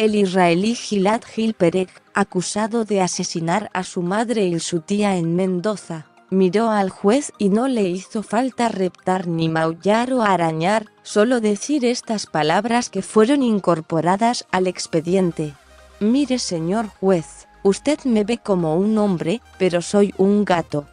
El israelí Gilad Gil Pereg, acusado de asesinar a su madre y su tía en Mendoza, miró al juez y no le hizo falta reptar ni maullar o arañar, solo decir estas palabras que fueron incorporadas al expediente. Mire, señor juez, usted me ve como un hombre, pero soy un gato.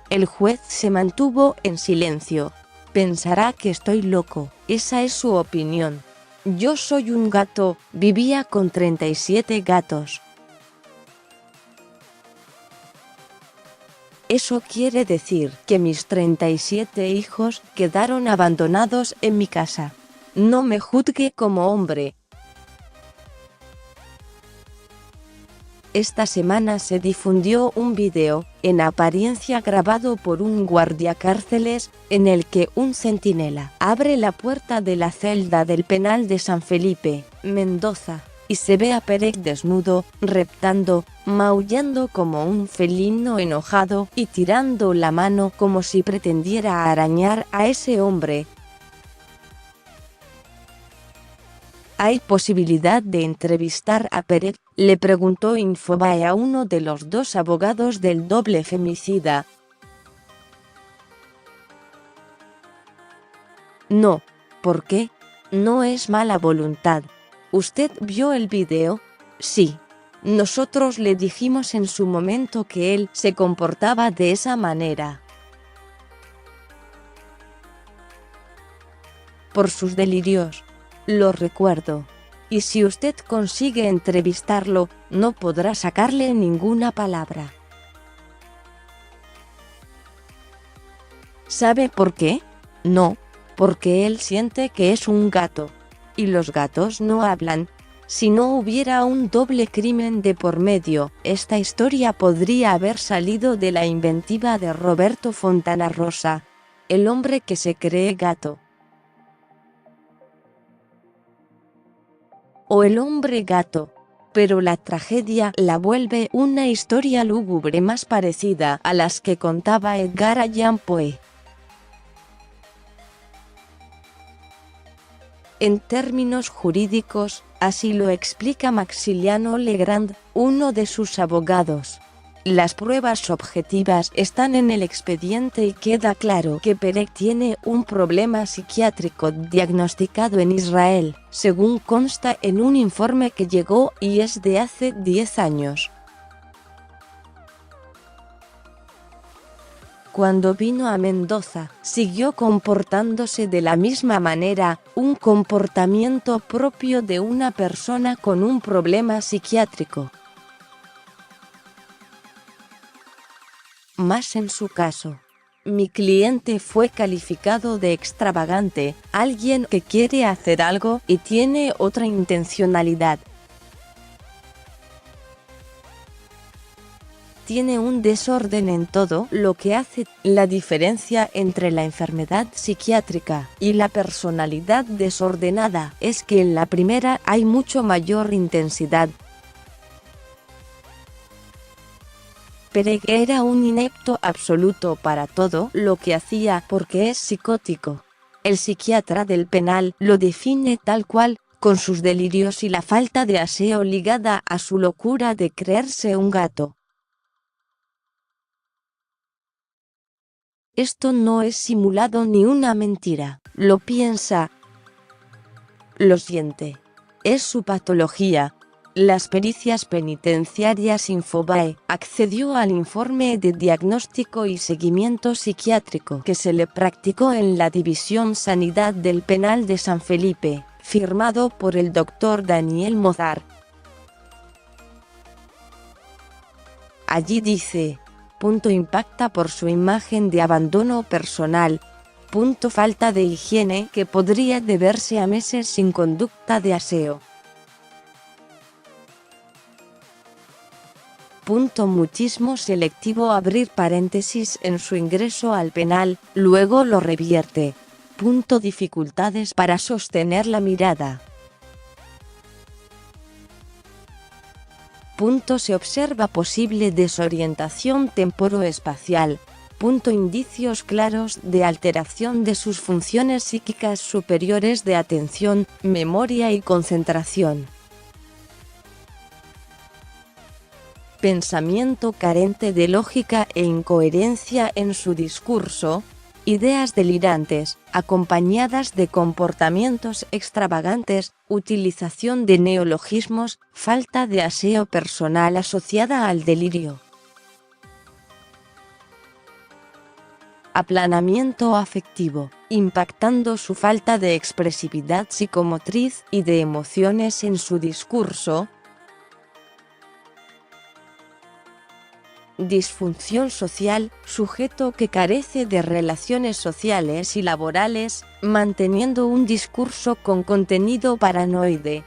El juez se mantuvo en silencio. Pensará que estoy loco, esa es su opinión. Yo soy un gato, vivía con 37 gatos. Eso quiere decir que mis 37 hijos quedaron abandonados en mi casa. No me juzgue como hombre. Esta semana se difundió un video, en apariencia grabado por un guardiacárceles, en el que un centinela abre la puerta de la celda del penal de San Felipe, Mendoza, y se ve a Pereg desnudo, reptando, maullando como un felino enojado y tirando la mano como si pretendiera arañar a ese hombre. ¿Hay posibilidad de entrevistar a Pereg?, le preguntó Infobae a uno de los dos abogados del doble femicida. No. ¿Por qué? No es mala voluntad. ¿Usted vio el video? Sí. Nosotros le dijimos en su momento que él se comportaba de esa manera. Por sus delirios. Lo recuerdo. Y si usted consigue entrevistarlo, no podrá sacarle ninguna palabra. ¿Sabe por qué? No, porque él siente que es un gato. Y los gatos no hablan. Si no hubiera un doble crimen de por medio, esta historia podría haber salido de la inventiva de Roberto Fontana Rosa, el hombre que se cree gato. O el hombre gato, pero la tragedia la vuelve una historia lúgubre más parecida a las que contaba Edgar Allan Poe. En términos jurídicos, así lo explica Maximiliano Legrand, uno de sus abogados. Las pruebas objetivas están en el expediente y queda claro que Pereg tiene un problema psiquiátrico diagnosticado en Israel, según consta en un informe que llegó y es de hace 10 años. Cuando vino a Mendoza, siguió comportándose de la misma manera, un comportamiento propio de una persona con un problema psiquiátrico. Más en su caso. Mi cliente fue calificado de extravagante, alguien que quiere hacer algo y tiene otra intencionalidad. Tiene un desorden en todo lo que hace. La diferencia entre la enfermedad psiquiátrica y la personalidad desordenada es que en la primera hay mucho mayor intensidad. Pereg era un inepto absoluto para todo lo que hacía porque es psicótico. El psiquiatra del penal lo define tal cual, con sus delirios y la falta de aseo ligada a su locura de creerse un gato. Esto no es simulado ni una mentira, lo piensa. Lo siente. Es su patología. Las pericias penitenciarias Infobae accedió al informe de diagnóstico y seguimiento psiquiátrico que se le practicó en la División Sanidad del Penal de San Felipe, firmado por el Dr. Daniel Mozart. Allí dice: impacta por su imagen de abandono personal, falta de higiene que podría deberse a meses sin conducta de aseo. Muchismo selectivo abrir paréntesis en su ingreso al penal, luego lo revierte. Dificultades para sostener la mirada. Se observa posible desorientación temporoespacial. Indicios claros de alteración de sus funciones psíquicas superiores de atención, memoria y concentración. Pensamiento carente de lógica e incoherencia en su discurso. Ideas delirantes, acompañadas de comportamientos extravagantes, utilización de neologismos, falta de aseo personal asociada al delirio. Aplanamiento afectivo, impactando su falta de expresividad psicomotriz y de emociones en su discurso. Disfunción social, sujeto que carece de relaciones sociales y laborales, manteniendo un discurso con contenido paranoide.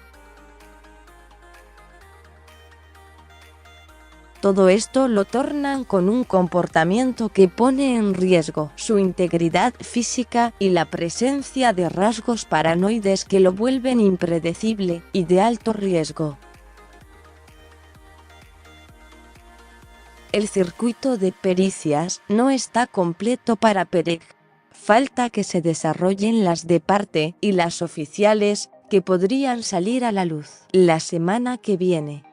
Todo esto lo tornan con un comportamiento que pone en riesgo su integridad física y la presencia de rasgos paranoides que lo vuelven impredecible y de alto riesgo. El circuito de pericias no está completo para Pereg. Falta que se desarrollen las de parte y las oficiales, que podrían salir a la luz la semana que viene.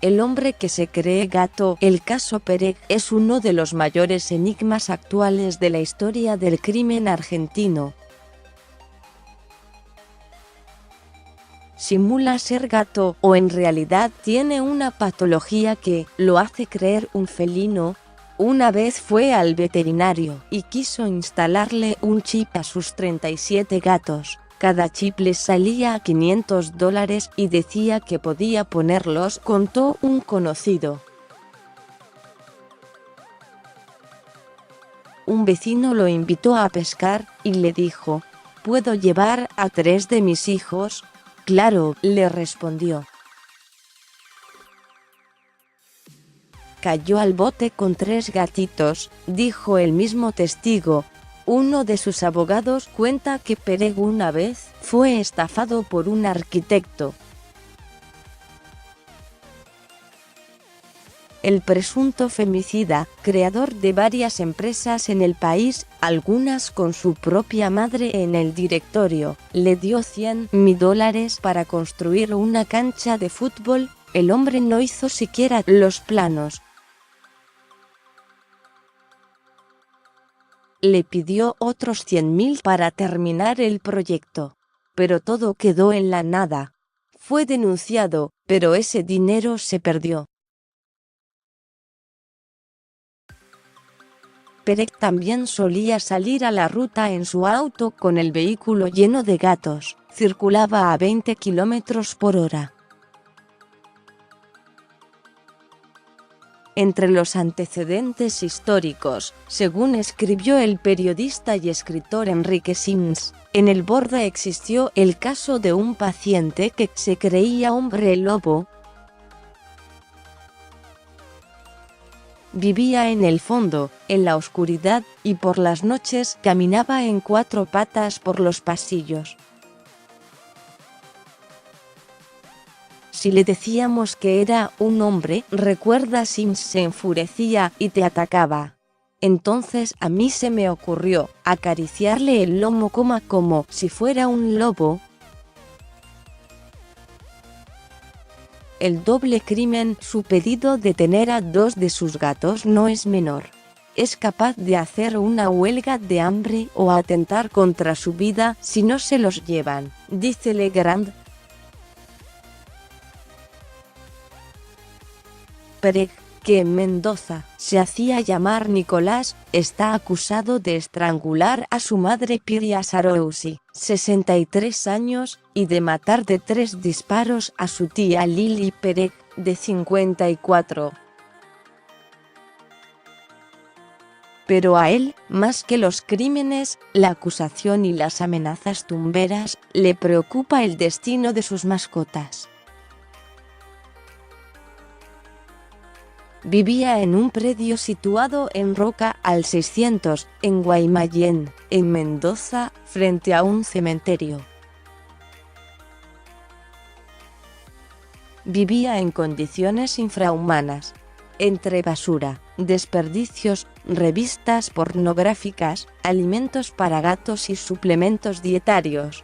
El hombre que se cree gato. El caso Pereg es uno de los mayores enigmas actuales de la historia del crimen argentino. Simula ser gato o en realidad tiene una patología que lo hace creer un felino. Una vez fue al veterinario y quiso instalarle un chip a sus 37 gatos. Cada chip les salía a $500 y decía que podía ponerlos, contó un conocido. Un vecino lo invitó a pescar y le dijo: ¿puedo llevar a 3 de mis hijos? Claro, le respondió. Cayó al bote con 3 gatitos, dijo el mismo testigo. Uno de sus abogados cuenta que Pereg una vez fue estafado por un arquitecto. El presunto femicida, creador de varias empresas en el país, algunas con su propia madre en el directorio, le dio $100.000 para construir una cancha de fútbol. El hombre no hizo siquiera los planos. Le pidió otros 100.000 para terminar el proyecto. Pero todo quedó en la nada. Fue denunciado, pero ese dinero se perdió. Pereg también solía salir a la ruta en su auto con el vehículo lleno de gatos. Circulaba a 20 km/h. Entre los antecedentes históricos, según escribió el periodista y escritor Enrique Sims, en el Borda existió el caso de un paciente que se creía hombre lobo. Vivía en el fondo, en la oscuridad, y por las noches caminaba en 4 patas por los pasillos. Si le decíamos que era un hombre, recuerda, Sims, se enfurecía y te atacaba. Entonces a mí se me ocurrió acariciarle el lomo como si fuera un lobo. El doble crimen. Su pedido de tener a 2 de sus gatos no es menor. Es capaz de hacer una huelga de hambre o atentar contra su vida si no se los llevan, dice Legrand. Pereg, que en Mendoza se hacía llamar Nicolás, está acusado de estrangular a su madre Piria Sarousi, 63 años, y de matar de 3 disparos a su tía Lili Pereg, de 54. Pero a él, más que los crímenes, la acusación y las amenazas tumberas, le preocupa el destino de sus mascotas. Vivía en un predio situado en Roca al 600, en Guaymallén, en Mendoza, frente a un cementerio. Vivía en condiciones infrahumanas. entre basura, desperdicios, revistas pornográficas, alimentos para gatos y suplementos dietarios.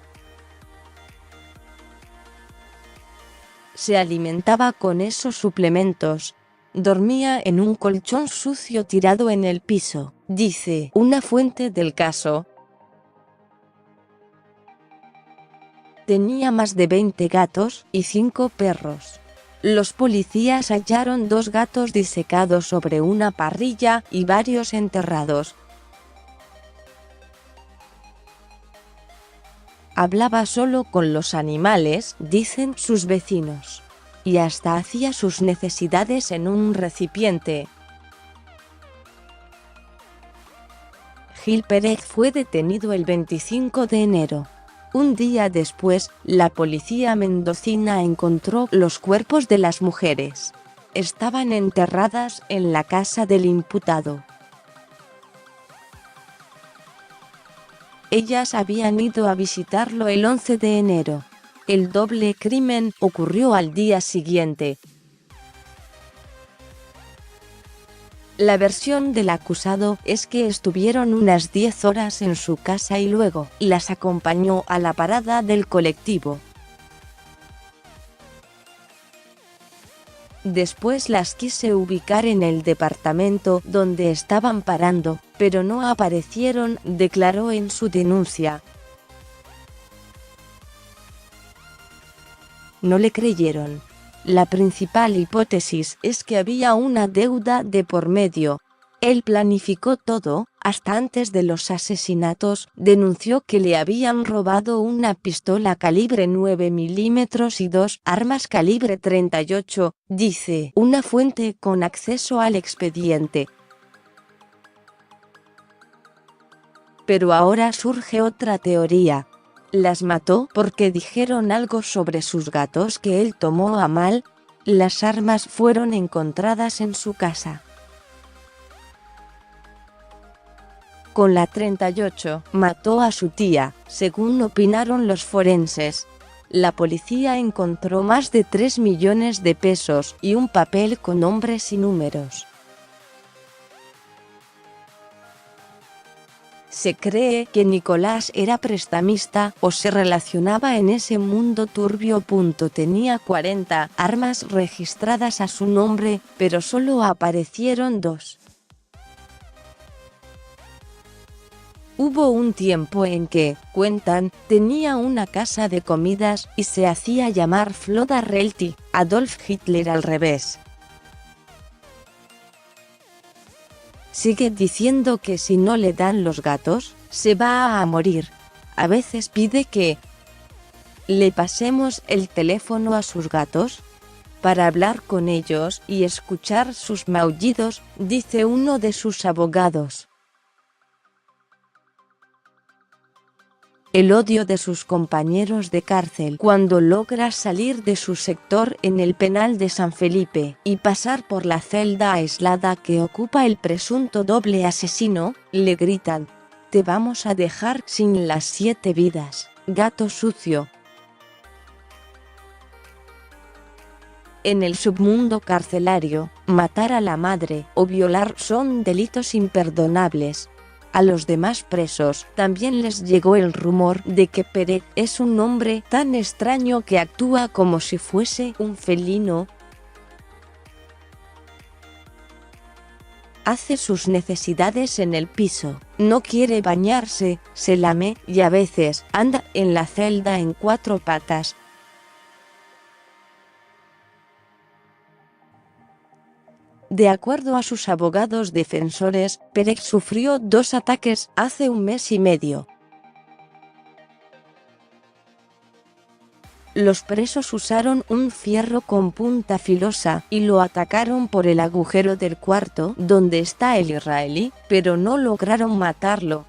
Se alimentaba con esos suplementos. Dormía en un colchón sucio tirado en el piso, dice una fuente del caso. Tenía más de 20 gatos y 5 perros. Los policías hallaron 2 gatos disecados sobre una parrilla y varios enterrados. Hablaba solo con los animales, dicen sus vecinos. Y hasta hacía sus necesidades en un recipiente. Gil Pérez fue detenido el 25 de enero. Un día después, la policía mendocina encontró los cuerpos de las mujeres. Estaban enterradas en la casa del imputado. Ellas habían ido a visitarlo el 11 de enero. El doble crimen ocurrió al día siguiente. La versión del acusado es que estuvieron unas 10 horas en su casa y luego las acompañó a la parada del colectivo. Después las quise ubicar en el departamento donde estaban parando, pero no aparecieron, declaró en su denuncia. No le creyeron. La principal hipótesis es que había una deuda de por medio. Él planificó todo, hasta antes de los asesinatos, denunció que le habían robado una pistola calibre 9 milímetros y 2 armas calibre 38, dice una fuente con acceso al expediente. Pero ahora surge otra teoría. Las mató porque dijeron algo sobre sus gatos que él tomó a mal. Las armas fueron encontradas en su casa. Con la 38, mató a su tía, según opinaron los forenses. La policía encontró más de 3 millones de pesos y un papel con nombres y números. Se cree que Nicolás era prestamista o se relacionaba en ese mundo turbio. Tenía 40 armas registradas a su nombre, pero solo aparecieron 2. Hubo un tiempo en que, cuentan, tenía una casa de comidas y se hacía llamar Floda Realty, Adolf Hitler al revés. Sigue diciendo que si no le dan los gatos, se va a morir. A veces pide que le pasemos el teléfono a sus gatos para hablar con ellos y escuchar sus maullidos, dice uno de sus abogados. El odio de sus compañeros de cárcel cuando logra salir de su sector en el penal de San Felipe y pasar por la celda aislada que ocupa el presunto doble asesino, le gritan: "Te vamos a dejar sin las 7 vidas, gato sucio". En el submundo carcelario, matar a la madre o violar son delitos imperdonables. A los demás presos también les llegó el rumor de que Pérez es un hombre tan extraño que actúa como si fuese un felino. Hace sus necesidades en el piso, no quiere bañarse, se lame y a veces anda en la celda en 4 patas. De acuerdo a sus abogados defensores, Pérez sufrió 2 ataques hace 1 mes y medio. Los presos usaron un fierro con punta filosa y lo atacaron por el agujero del cuarto donde está el israelí, pero no lograron matarlo.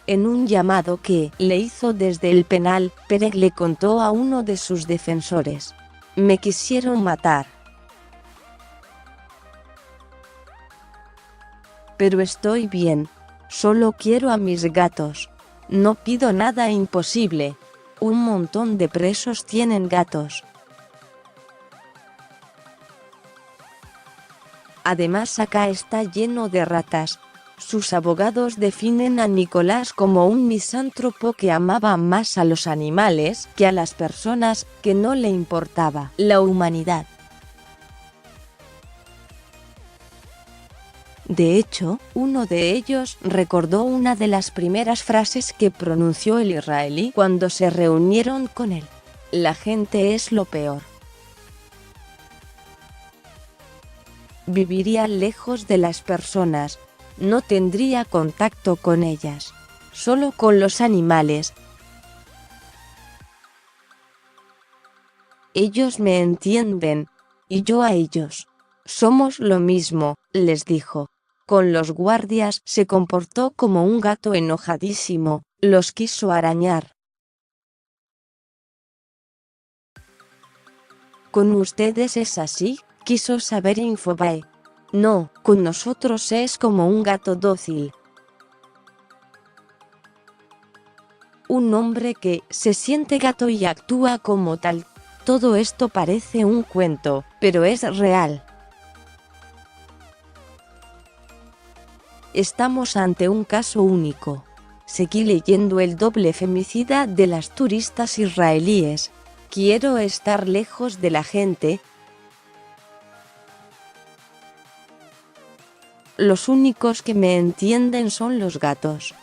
En un llamado que le hizo desde el penal, Pérez le contó a uno de sus defensores: "Me quisieron matar. Pero estoy bien. Solo quiero a mis gatos. No pido nada imposible. Un montón de presos tienen gatos". Además acá está lleno de ratas. Sus abogados definen a Nicolás como un misántropo que amaba más a los animales que a las personas, que no le importaba la humanidad. De hecho, uno de ellos recordó una de las primeras frases que pronunció el israelí cuando se reunieron con él: la gente es lo peor. Viviría lejos de las personas, no tendría contacto con ellas, solo con los animales. Ellos me entienden, y yo a ellos. Somos lo mismo, les dijo. Con los guardias se comportó como un gato enojadísimo, los quiso arañar. ¿Con ustedes es así?, quiso saber Infobae. No, con nosotros es como un gato dócil. Un hombre que se siente gato y actúa como tal. Todo esto parece un cuento, pero es real. Estamos ante un caso único. Seguí leyendo El doble femicida de las turistas israelíes. Quiero estar lejos de la gente. Los únicos que me entienden son los gatos.